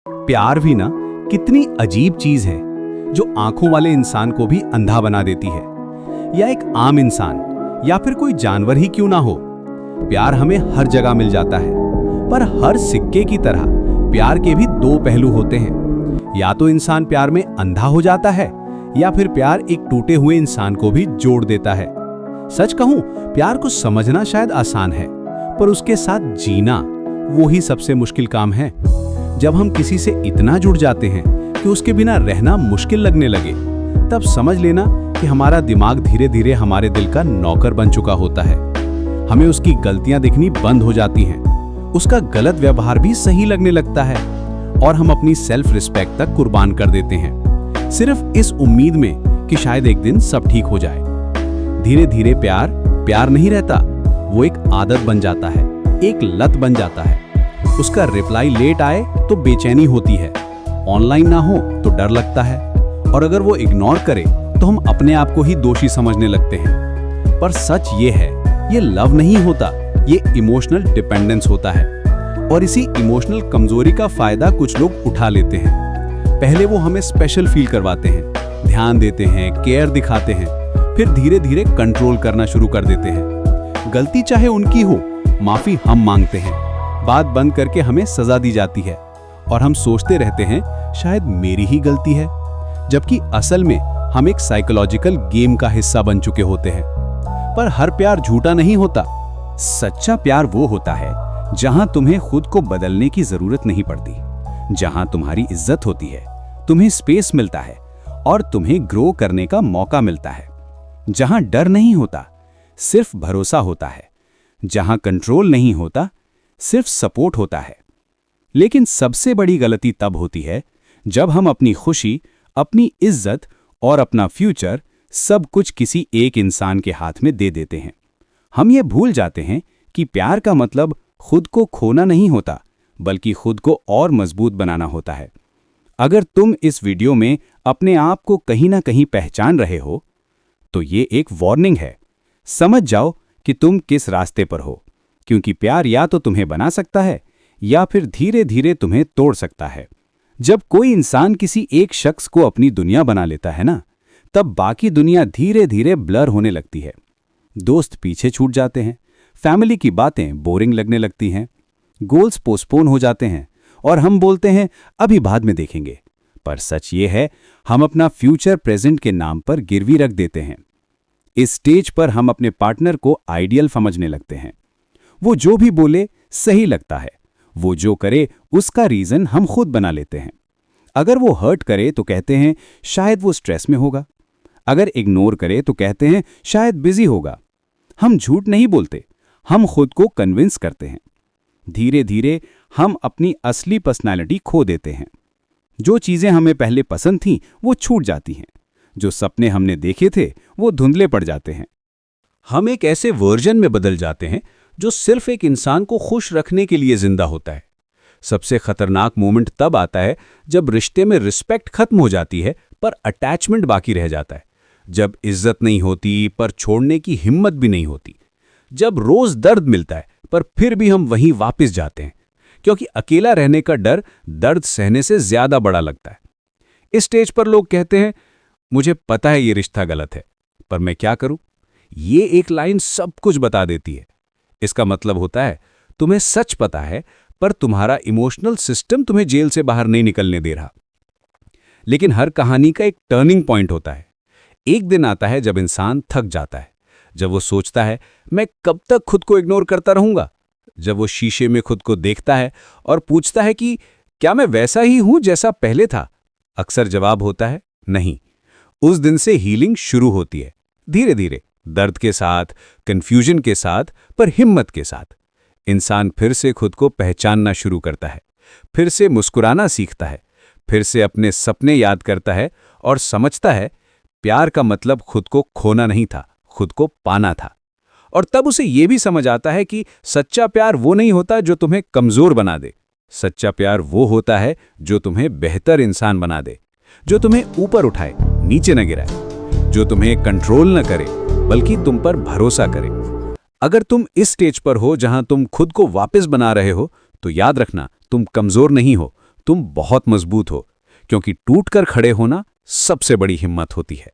प्यार भी ना कितनी अजीब चीज है जो आंखों वाले इंसान को भी अंधा बना देती है। या एक आम इंसान या फिर कोई जानवर ही क्यों ना हो, प्यार हमें हर जगह मिल जाता है। पर हर सिक्के की तरह प्यार के भी दो पहलू होते हैं। या तो इंसान प्यार में अंधा हो जाता है या फिर प्यार एक टूटे हुए इंसान को भी जोड़ देता है। सच कहूं, प्यार को समझना शायद आसान है, पर उसके साथ जीना वो ही सबसे मुश्किल काम है। जब हम किसी से इतना जुड़ जाते हैं कि उसके बिना रहना मुश्किल लगने लगे, तब समझ लेना कि हमारा दिमाग धीरे धीरे हमारे दिल का नौकर बन चुका होता है। हमें उसकी गलतियां दिखनी बंद हो जाती हैं, उसका गलत व्यवहार भी सही लगने लगता है और हम अपनी सेल्फ रिस्पेक्ट तक कुर्बान कर देते हैं, सिर्फ इस उम्मीद में कि शायद एक दिन सब ठीक हो जाए। धीरे धीरे प्यार प्यार नहीं रहता, वो एक आदत बन जाता है, एक लत बन जाता है। उसका रिप्लाई लेट आए तो बेचैनी होती है, ऑनलाइन ना हो तो डर लगता है, और अगर वो इग्नोर करे तो हम अपने आप को ही दोषी समझने लगते हैं। पर सच ये है, ये लव नहीं होता, ये इमोशनल डिपेंडेंस होता है। और इसी इमोशनल कमजोरी का फायदा कुछ लोग उठा लेते हैं। पहले वो हमें स्पेशल फील करवाते हैं, ध्यान देते हैं, केयर दिखाते हैं, फिर धीरे धीरे कंट्रोल करना शुरू कर देते हैं। गलती चाहे उनकी हो, माफी हम मांगते हैं, बात बंद करके हमें सजा दी जाती है और हम सोचते रहते हैं शायद मेरी ही गलती है, जबकि असल में हम एक साइकोलॉजिकल गेम का हिस्सा बन चुके होते हैं। पर हर प्यार झूठा नहीं होता। सच्चा प्यार वो होता है जहां तुम्हें खुद को बदलने की जरूरत नहीं पड़ती, जहां तुम्हारी इज्जत होती है, तुम्हें स्पेस मिलता है और तुम्हें ग्रो करने का मौका मिलता है, जहां डर नहीं होता, सिर्फ भरोसा होता है, जहां कंट्रोल नहीं होता, सिर्फ सपोर्ट होता है। लेकिन सबसे बड़ी गलती तब होती है जब हम अपनी खुशी, अपनी इज्जत और अपना फ्यूचर सब कुछ किसी एक इंसान के हाथ में दे देते हैं। हम ये भूल जाते हैं कि प्यार का मतलब खुद को खोना नहीं होता, बल्कि खुद को और मजबूत बनाना होता है। अगर तुम इस वीडियो में अपने आप को कहीं ना कहीं पहचान रहे हो, तो ये एक वार्निंग है। समझ जाओ कि तुम किस रास्ते पर हो, क्योंकि प्यार या तो तुम्हें बना सकता है या फिर धीरे धीरे तुम्हें तोड़ सकता है। जब कोई इंसान किसी एक शख्स को अपनी दुनिया बना लेता है ना, तब बाकी दुनिया धीरे धीरे ब्लर होने लगती है। दोस्त पीछे छूट जाते हैं, फैमिली की बातें बोरिंग लगने लगती हैं, गोल्स पोस्टपोन हो जाते हैं और हम बोलते हैं अभी बाद में देखेंगे। पर सच ये है, हम अपना फ्यूचर प्रेजेंट के नाम पर गिरवी रख देते हैं। इस स्टेज पर हम अपने पार्टनर को आइडियल समझने लगते हैं। वो जो भी बोले सही लगता है, वो जो करे उसका रीजन हम खुद बना लेते हैं। अगर वो हर्ट करे तो कहते हैं शायद वो स्ट्रेस में होगा, अगर इग्नोर करे तो कहते हैं शायद बिजी होगा। हम झूठ नहीं बोलते, हम खुद को कन्विंस करते हैं। धीरे धीरे हम अपनी असली पर्सनालिटी खो देते हैं। जो चीजें हमें पहले पसंद थीं वो छूट जाती हैं, जो सपने हमने देखे थे वो धुंधले पड़ जाते हैं। हम एक ऐसे वर्जन में बदल जाते हैं जो सिर्फ एक इंसान को खुश रखने के लिए जिंदा होता है। सबसे खतरनाक मोमेंट तब आता है जब रिश्ते में रिस्पेक्ट खत्म हो जाती है पर अटैचमेंट बाकी रह जाता है, जब इज्जत नहीं होती पर छोड़ने की हिम्मत भी नहीं होती, जब रोज दर्द मिलता है पर फिर भी हम वहीं वापस जाते हैं, क्योंकि अकेला रहने का डर दर्द सहने से ज्यादा बड़ा लगता है। इस स्टेज पर लोग कहते हैं मुझे पता है ये रिश्ता गलत है, पर मैं क्या करूं। ये एक लाइन सब कुछ बता देती है। इसका मतलब होता है तुम्हें सच पता है, पर तुम्हारा इमोशनल सिस्टम तुम्हें जेल से बाहर नहीं निकलने दे रहा। लेकिन हर कहानी का एक टर्निंग पॉइंट होता है। एक दिन आता है जब इंसान थक जाता है, जब वो सोचता है मैं कब तक खुद को इग्नोर करता रहूंगा। जब वो शीशे में खुद को देखता है और पूछता है कि क्या मैं वैसा ही हूं जैसा पहले था। अक्सर जवाब होता है नहीं। उस दिन से हीलिंग शुरू होती है, धीरे धीरे, दर्द के साथ, कंफ्यूजन के साथ, पर हिम्मत के साथ। इंसान फिर से खुद को पहचानना शुरू करता है, फिर से मुस्कुराना सीखता है, फिर से अपने सपने याद करता है और समझता है प्यार का मतलब खुद को खोना नहीं था, खुद को पाना था। और तब उसे यह भी समझ आता है कि सच्चा प्यार वो नहीं होता जो तुम्हें कमजोर बना दे। सच्चा प्यार वो होता है जो तुम्हें बेहतर इंसान बना दे, जो तुम्हें ऊपर उठाए, नीचे न गिराए, जो तुम्हें कंट्रोल न करे बल्कि तुम पर भरोसा करे। अगर तुम इस स्टेज पर हो जहां तुम खुद को वापस बना रहे हो, तो याद रखना तुम कमजोर नहीं हो, तुम बहुत मजबूत हो, क्योंकि टूटकर खड़े होना सबसे बड़ी हिम्मत होती है।